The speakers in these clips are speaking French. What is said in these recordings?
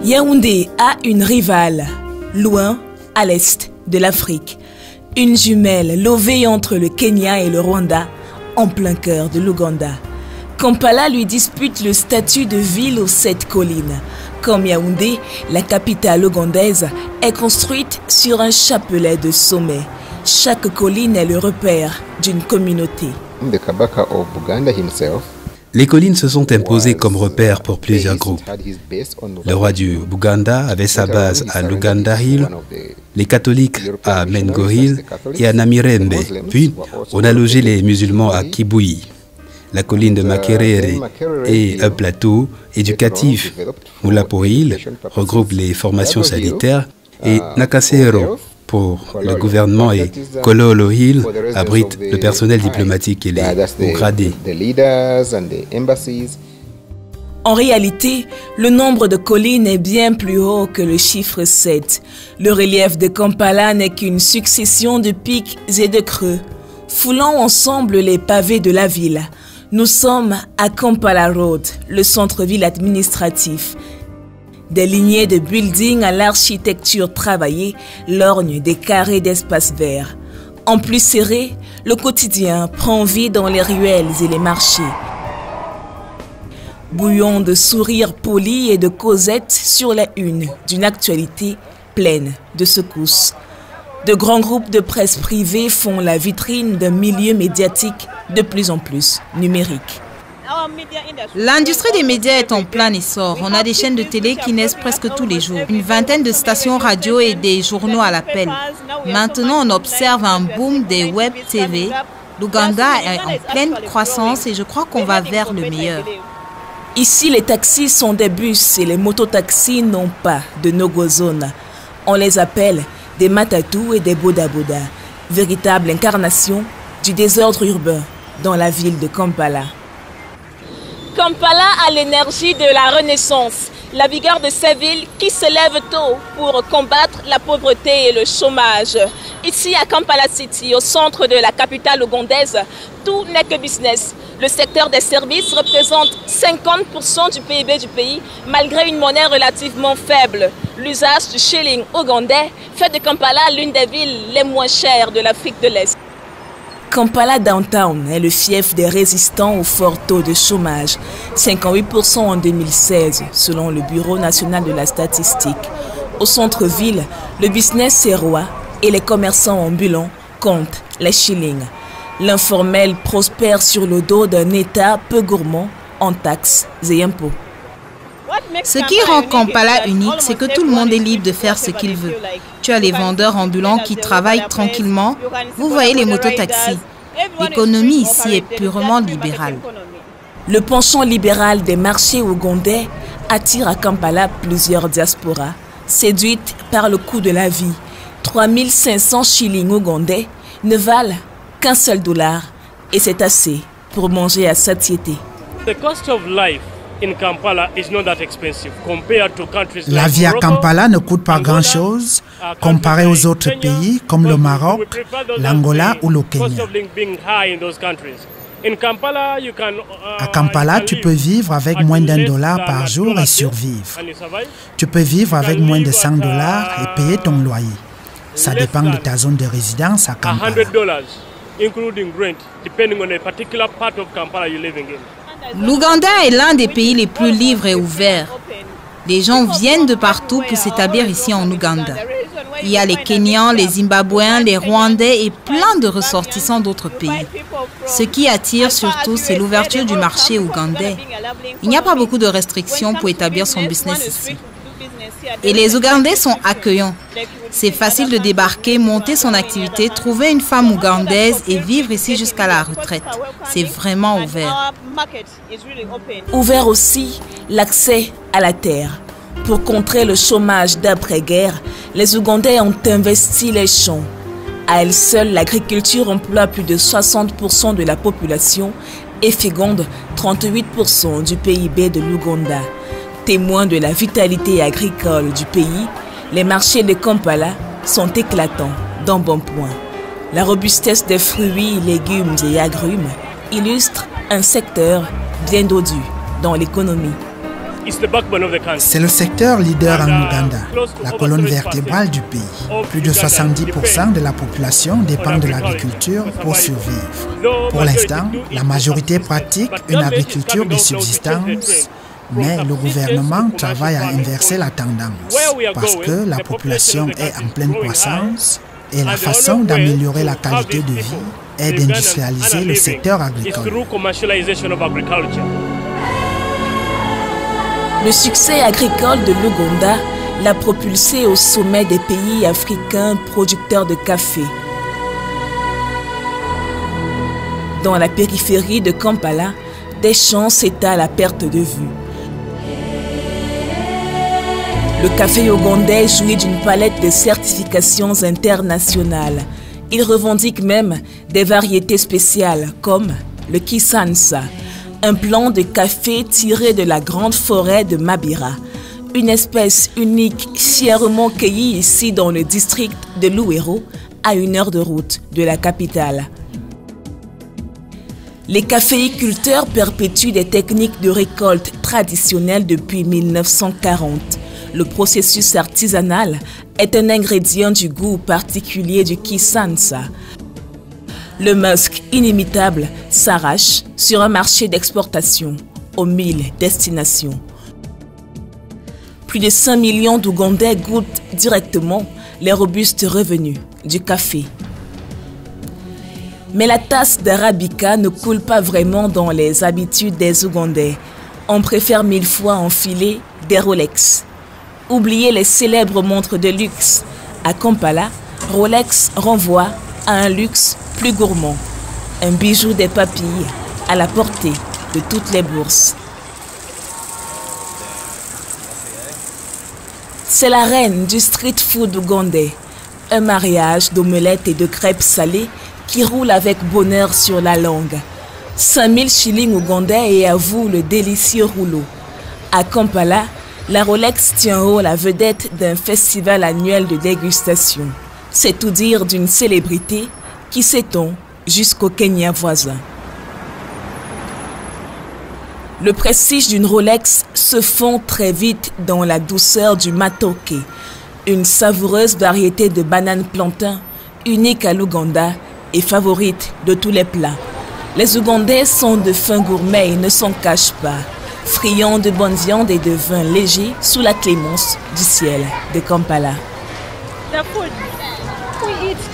Yaoundé a une rivale, loin à l'est de l'Afrique. Une jumelle lovée entre le Kenya et le Rwanda, en plein cœur de l'Ouganda. Kampala lui dispute le statut de ville aux 7 collines. Comme Yaoundé, la capitale ougandaise est construite sur un chapelet de sommets. Chaque colline est le repère d'une communauté. Les collines se sont imposées comme repère pour plusieurs groupes. Le roi du Buganda avait sa base à Luganda Hill, les catholiques à Mengo Hill et à Namirembe. Puis, on a logé les musulmans à Kibuye. La colline de Makerere et un plateau éducatif, Mulapo Hill, regroupe les formations sanitaires et Nakasero pour le gouvernement et Kololo Hill abrite le personnel diplomatique et les hauts gradés. En réalité, le nombre de collines est bien plus haut que le chiffre 7. Le relief de Kampala n'est qu'une succession de pics et de creux, foulant ensemble les pavés de la ville. Nous sommes à Kampala Road, le centre-ville administratif. Des lignées de buildings à l'architecture travaillée lorgnent des carrés d'espace vert. En plus serré, le quotidien prend vie dans les ruelles et les marchés. Bouillon de sourires polis et de causettes sur la une d'une actualité pleine de secousses. De grands groupes de presse privée font la vitrine d'un milieu médiatique de plus en plus numérique. L'industrie des médias est en plein essor. On a des chaînes de télé qui naissent presque tous les jours. Une vingtaine de stations radio et des journaux à l'appel. Maintenant, on observe un boom des web TV. L'Ouganda est en pleine croissance et je crois qu'on va vers le meilleur. Ici, les taxis sont des bus et les mototaxis n'ont pas de no-go zone. On les appelle des matatous et des boda-boda. Véritable incarnation du désordre urbain dans la ville de Kampala. Kampala a l'énergie de la Renaissance, la vigueur de ces villes qui se lèvent tôt pour combattre la pauvreté et le chômage. Ici à Kampala City, au centre de la capitale ougandaise, tout n'est que business. Le secteur des services représente 50% du PIB du pays, malgré une monnaie relativement faible. L'usage du shilling ougandais fait de Kampala l'une des villes les moins chères de l'Afrique de l'Est. Kampala Downtown est le fief des résistants au fort taux de chômage, 58% en 2016, selon le Bureau national de la statistique. Au centre-ville, le business est roi et les commerçants ambulants comptent les shillings. L'informel prospère sur le dos d'un État peu gourmand en taxes et impôts. Ce qui rend Kampala unique, c'est que tout le monde est libre de faire ce qu'il veut. Tu as les vendeurs ambulants qui travaillent tranquillement. Vous voyez les mototaxis. L'économie ici est purement libérale. Le penchant libéral des marchés ougandais attire à Kampala plusieurs diasporas, séduites par le coût de la vie. 3500 shillings ougandais ne valent qu'un seul dollar et c'est assez pour manger à satiété. La vie à Kampala ne coûte pas grand-chose comparé aux autres pays comme le Maroc, l'Angola ou le Kenya. À Kampala, tu peux vivre avec moins d'$1 par jour et survivre. Tu peux vivre avec moins de $100 et payer ton loyer. Ça dépend de ta zone de résidence à Kampala. L'Ouganda est l'un des pays les plus libres et ouverts. Les gens viennent de partout pour s'établir ici en Ouganda. Il y a les Kenyans, les Zimbabwéens, les Rwandais et plein de ressortissants d'autres pays. Ce qui attire surtout, c'est l'ouverture du marché ougandais. Il n'y a pas beaucoup de restrictions pour établir son business ici. Et les Ougandais sont accueillants. C'est facile de débarquer, monter son activité, trouver une femme ougandaise et vivre ici jusqu'à la retraite. C'est vraiment ouvert. Ouvert aussi l'accès à la terre. Pour contrer le chômage d'après-guerre, les Ougandais ont investi les champs. À elle seule, l'agriculture emploie plus de 60% de la population et féconde 38% du PIB de l'Ouganda. Témoins de la vitalité agricole du pays, les marchés de Kampala sont éclatants d'un bon point. La robustesse des fruits, légumes et agrumes illustre un secteur bien dodu dans l'économie. C'est le secteur leader en Ouganda, la colonne vertébrale du pays. Plus de 70% de la population dépend de l'agriculture pour survivre. Pour l'instant, la majorité pratique une agriculture de subsistance, mais le gouvernement travaille à inverser la tendance parce que la population est en pleine croissance et la façon d'améliorer la qualité de vie est d'industrialiser le secteur agricole. Le succès agricole de l'Ouganda l'a propulsé au sommet des pays africains producteurs de café. Dans la périphérie de Kampala, des champs s'étalent à perte de vue. Le café ougandais jouit d'une palette de certifications internationales. Il revendique même des variétés spéciales comme le Kisansa, un plant de café tiré de la grande forêt de Mabira, une espèce unique fièrement cueillie ici dans le district de Luwero, à 1 heure de route de la capitale. Les caféiculteurs perpétuent des techniques de récolte traditionnelles depuis 1940. Le processus artisanal est un ingrédient du goût particulier du Kisansa. Le musc inimitable s'arrache sur un marché d'exportation aux 1000 destinations. Plus de 5 millions d'Ougandais goûtent directement les robustes revenus du café. Mais la tasse d'Arabica ne coule pas vraiment dans les habitudes des Ougandais. On préfère 1000 fois enfiler des Rolex. Oubliez les célèbres montres de luxe. À Kampala, Rolex renvoie à un luxe plus gourmand. Un bijou des papilles à la portée de toutes les bourses. C'est la reine du street food ougandais. Un mariage d'omelettes et de crêpes salées qui roule avec bonheur sur la langue. 5000 shillings ougandais et à vous le délicieux rouleau. À Kampala, la Rolex tient haut la vedette d'un festival annuel de dégustation. C'est tout dire d'une célébrité qui s'étend jusqu'au Kenya voisin. Le prestige d'une Rolex se fond très vite dans la douceur du matoke, une savoureuse variété de bananes plantain unique à l'Ouganda et favorite de tous les plats. Les Ougandais sont de fins gourmets et ne s'en cachent pas, friands de bonne viande et de vin léger sous la clémence du ciel de Kampala.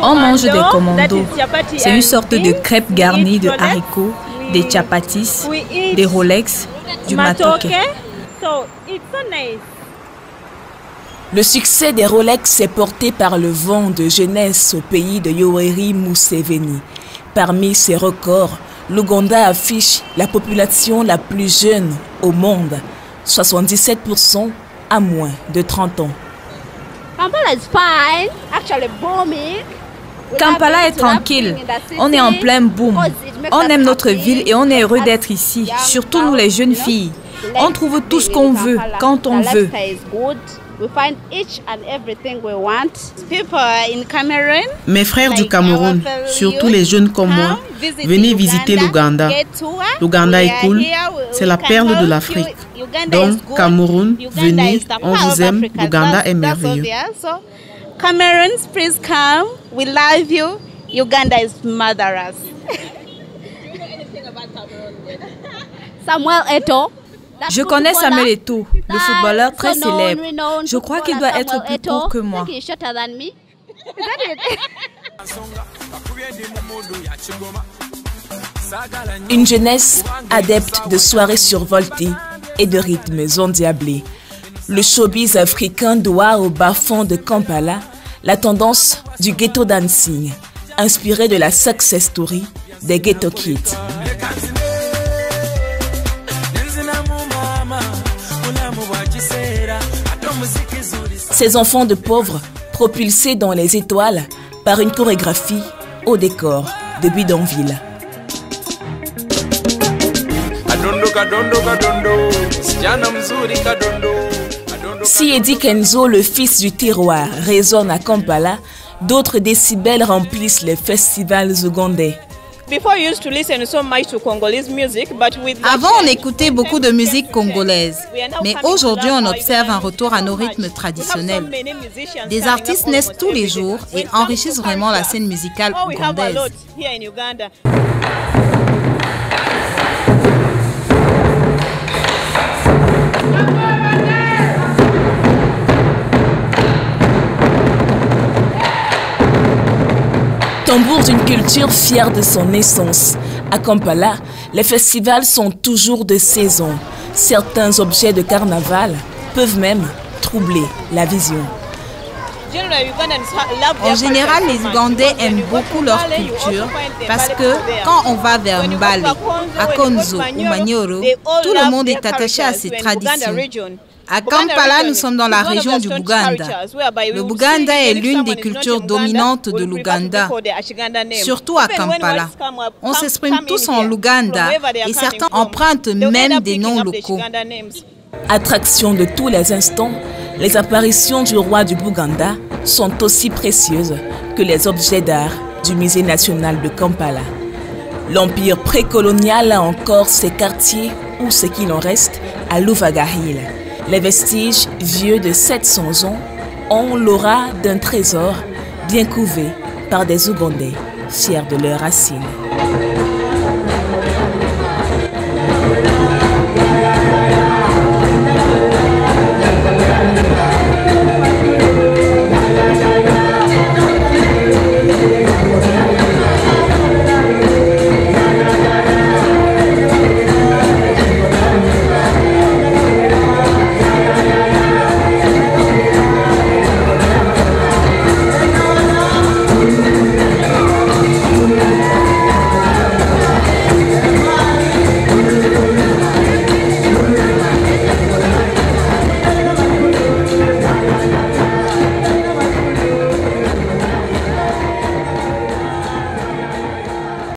On mange des commandos. C'est une sorte de crêpe garnie de haricots, des chapatis, des Rolex, du matoke. Le succès des Rolex est porté par le vent de jeunesse au pays de Yoweri Museveni. Parmi ces records, l'Ouganda affiche la population la plus jeune au monde, 77% à moins de 30 ans. Kampala est tranquille. On est en plein boom. On aime notre ville et on est heureux d'être ici, surtout nous les jeunes filles. On trouve tout ce qu'on veut, quand on veut. Mes frères du Cameroun, surtout les jeunes comme moi, venez visiter l'Ouganda. L'Ouganda est cool, c'est la perle de l'Afrique. Donc, Cameroun, venez, on vous aime, l'Ouganda est merveilleux. Cameroons, please come. We love you. Uganda is motherless. Samuel Eto'o. Je connais Samuel Eto'o, le footballeur très célèbre. Je crois qu'il doit être plus court que moi. Une jeunesse adepte de soirées survoltées et de rythmes endiablés. Le showbiz africain doit au bas-fond de Kampala la tendance du ghetto dancing, inspirée de la success story des Ghetto Kids. Ces enfants de pauvres, propulsés dans les étoiles par une chorégraphie au décor de bidonville. Si Eddie Kenzo, le fils du terroir, résonne à Kampala, d'autres décibels remplissent les festivals ougandais. Avant, on écoutait beaucoup de musique congolaise, mais aujourd'hui, on observe un retour à nos rythmes traditionnels. Des artistes naissent tous les jours et enrichissent vraiment la scène musicale ougandaise. Tambour d'une culture fière de son essence. À Kampala, les festivals sont toujours de saison. Certains objets de carnaval peuvent même troubler la vision. En général, les Ougandais aiment beaucoup leur culture parce que quand on va vers Mbale, à Konzo ou Manyoro, tout le monde est attaché à ses traditions. À Kampala, nous sommes dans la région du Buganda. Le Buganda est l'une des cultures dominantes de l'Ouganda, surtout à Kampala. On s'exprime tous en Luganda et certains empruntent même des noms locaux. Attraction de tous les instants, les apparitions du roi du Buganda sont aussi précieuses que les objets d'art du Musée national de Kampala. L'empire précolonial a encore ses quartiers ou ce qu'il en reste à Luvaga Hill. Les vestiges vieux de 700 ans ont l'aura d'un trésor bien couvé par des Ougandais fiers de leurs racines.